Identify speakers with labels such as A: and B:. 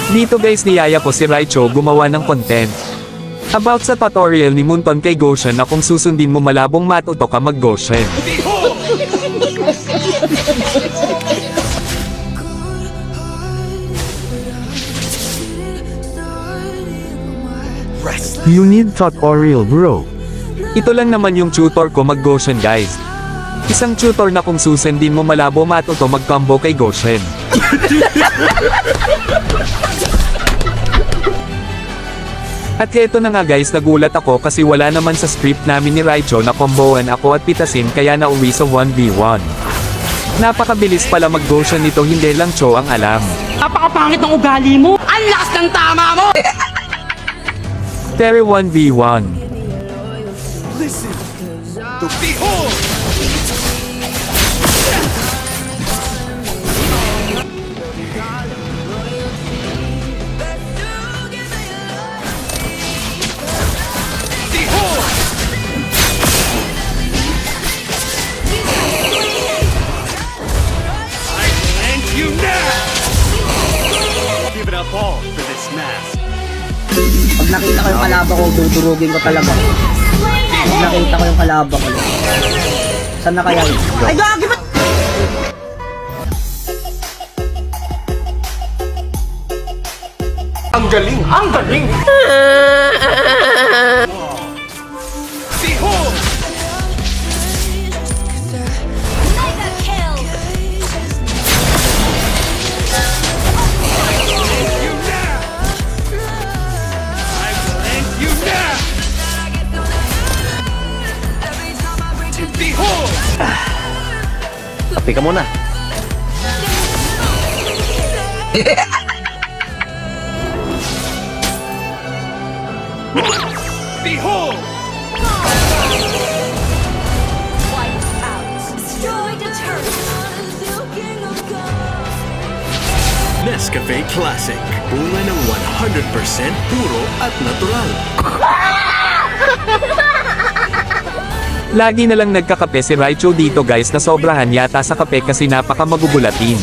A: Dito guys niyaya ko si Raicho gumawa ng content about sa tutorial ni Munton kay Goshen na kung susundin mo malabong matuto ka mag Goshen. You need tutorial bro. Ito lang naman yung tutor ko mag Goshen guys. Isang tutor na kung susundin mo malabo matuto mag combo kay Goshen. At eto na nga guys, nagulat ako kasi wala naman sa script namin ni Raicho na comboan ako at pitasin kaya nauwi sa 1v1. Napakabilis pala mag Goshen nito, hindi lang Cho ang alam.
B: Napakapangit ng ugali mo! Ang lakas ng tama mo!
A: Tere 1v1.
C: Listen to behold.
D: Pag nakita ko yung kalaban ko, tuturugin ko talaga. Pag nakita ko yung kalaban ko. Saan na kaya yun? Ay, gagi ba't?
C: Ang galing! Ang galing! Behold!
E: Mega kill!
C: You now! I will end you now! Behold!
F: Tapi ka muna.
C: Behold!
E: Wiped out. Destroyed a turret.
G: Nescafe Classic. Bunga ng 100% puro at natural.
A: Lagi na lang nagkakape si Raicho dito guys, na sobrahan yata sa kape kasi napaka magugulatin.